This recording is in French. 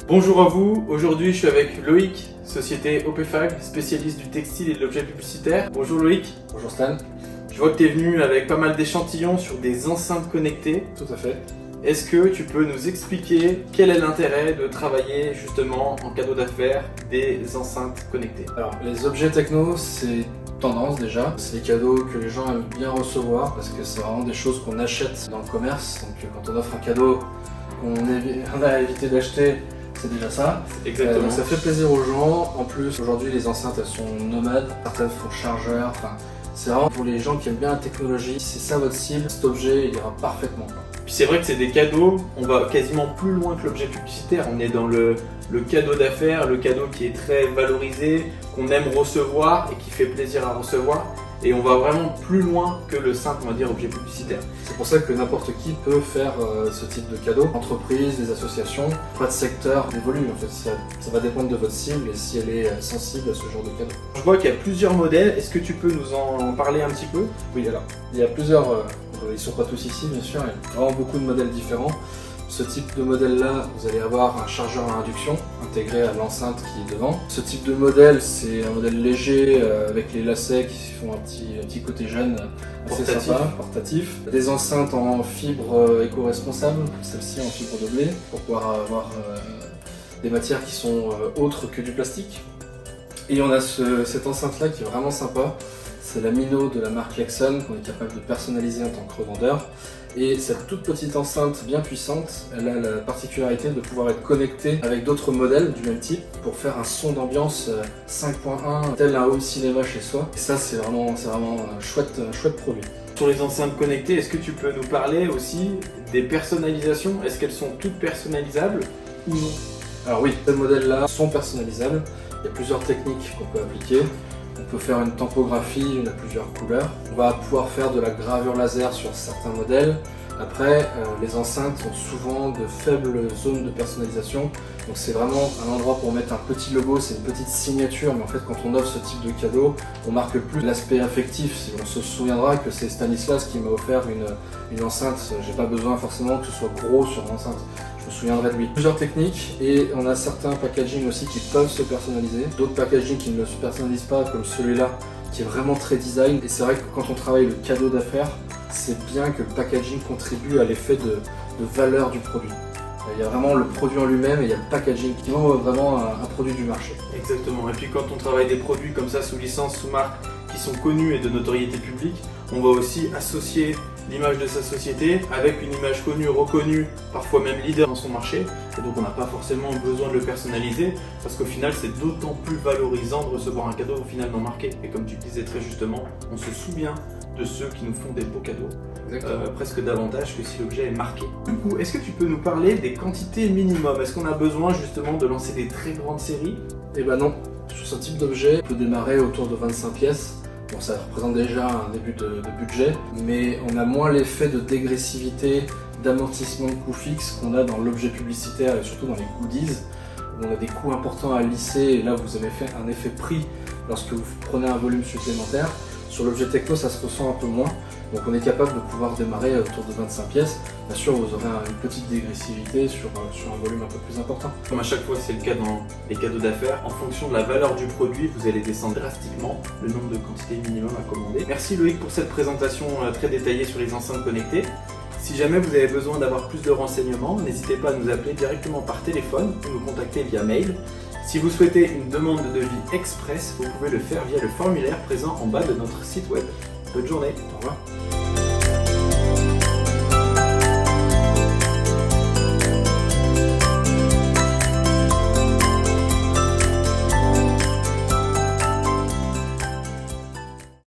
Bonjour à vous, aujourd'hui je suis avec Loïc, société OPFAG, spécialiste du textile et de l'objet publicitaire. Bonjour Loïc. Bonjour Stan. Je vois que tu es venu avec pas mal d'échantillons sur des enceintes connectées. Tout à fait. Est-ce que tu peux nous expliquer quel est l'intérêt de travailler justement en cadeau d'affaires des enceintes connectées? Alors, les objets techno, c'est tendance déjà. C'est des cadeaux que les gens aiment bien recevoir parce que c'est vraiment des choses qu'on achète dans le commerce. Donc quand on offre un cadeau qu'on a à éviter d'acheter, c'est déjà ça. Exactement. Donc ça fait plaisir aux gens. En plus, aujourd'hui, les enceintes, elles sont nomades. Certaines font chargeur. Enfin, c'est vraiment pour les gens qui aiment bien la technologie. Si c'est ça votre cible, cet objet, il ira parfaitement. Puis c'est vrai que c'est des cadeaux, on va quasiment plus loin que l'objet publicitaire. On est dans le cadeau d'affaires, le cadeau qui est très valorisé, qu'on aime recevoir et qui fait plaisir à recevoir. Et on va vraiment plus loin que le simple, on va dire, objet publicitaire. C'est pour ça que n'importe qui peut faire ce type de cadeau. Entreprises, des associations, pas de secteur, des volumes en fait. Ça va dépendre de votre cible et si elle est sensible à ce genre de cadeau. Je vois qu'il y a plusieurs modèles. Est-ce que tu peux nous en parler un petit peu? Oui, alors, il y a plusieurs, ils ne sont pas tous ici bien sûr, il y a vraiment beaucoup de modèles différents. Ce type de modèle-là, vous allez avoir un chargeur à induction intégré à l'enceinte qui est devant. Ce type de modèle, c'est un modèle léger avec les lacets qui font un petit côté jeune assez sympa, portatif. Des enceintes en fibre éco-responsable, celle-ci en fibre de blé, pour pouvoir avoir des matières qui sont autres que du plastique. Et on a cette enceinte-là qui est vraiment sympa. C'est la Mino de la marque Lexon qu'on est capable de personnaliser en tant que revendeur. Et cette toute petite enceinte bien puissante, elle a la particularité de pouvoir être connectée avec d'autres modèles du même type pour faire un son d'ambiance 5.1 tel un home cinéma chez soi. Et ça c'est vraiment un chouette produit. Sur les enceintes connectées, est-ce que tu peux nous parler aussi des personnalisations? Est-ce qu'elles sont toutes personnalisables ou non? Alors oui, ces modèles-là sont personnalisables. Il y a plusieurs techniques qu'on peut appliquer. On peut faire une tempographie, à plusieurs couleurs. On va pouvoir faire de la gravure laser sur certains modèles. Après, les enceintes ont souvent de faibles zones de personnalisation. Donc c'est vraiment un endroit pour mettre un petit logo, c'est une petite signature. Mais en fait, quand on offre ce type de cadeau, on marque plus l'aspect affectif. On se souviendra que c'est Stanislas qui m'a offert une enceinte. J'ai pas besoin forcément que ce soit gros sur l'enceinte. Je me souviendrai de lui. Plusieurs techniques et on a certains packaging aussi qui peuvent se personnaliser. D'autres packaging qui ne se personnalisent pas comme celui-là qui est vraiment très design. Et c'est vrai que quand on travaille le cadeau d'affaires, c'est bien que le packaging contribue à l'effet de valeur du produit. Il y a vraiment le produit en lui-même et il y a le packaging qui est vraiment un produit du marché. Exactement. Et puis quand on travaille des produits comme ça sous licence, sous marque, qui sont connus et de notoriété publique, on va aussi associer l'image de sa société avec une image connue, reconnue, parfois même leader dans son marché. Et donc on n'a pas forcément besoin de le personnaliser parce qu'au final c'est d'autant plus valorisant de recevoir un cadeau finalement marqué. Et comme tu le disais très justement, on se souvient de ceux qui nous font des beaux cadeaux, presque davantage que si l'objet est marqué. Du coup, est-ce que tu peux nous parler des quantités minimum? Est-ce qu'on a besoin justement de lancer des très grandes séries? Eh ben non, sur ce type d'objet, on peut démarrer autour de 25 pièces. Bon, ça représente déjà un début de budget, mais on a moins l'effet de dégressivité, d'amortissement de coûts fixes qu'on a dans l'objet publicitaire et surtout dans les goodies, où on a des coûts importants à lisser et là vous avez fait un effet prix lorsque vous prenez un volume supplémentaire. Sur l'objet techno, ça se ressent un peu moins, donc on est capable de pouvoir démarrer autour de 25 pièces. Bien sûr, vous aurez une petite dégressivité sur un volume un peu plus important. Comme à chaque fois, c'est le cas dans les cadeaux d'affaires. En fonction de la valeur du produit, vous allez descendre drastiquement le nombre de quantités minimum à commander. Merci Loïc pour cette présentation très détaillée sur les enceintes connectées. Si jamais vous avez besoin d'avoir plus de renseignements, n'hésitez pas à nous appeler directement par téléphone ou nous contacter via mail. Si vous souhaitez une demande de devis express, vous pouvez le faire via le formulaire présent en bas de notre site web. Bonne journée, au revoir.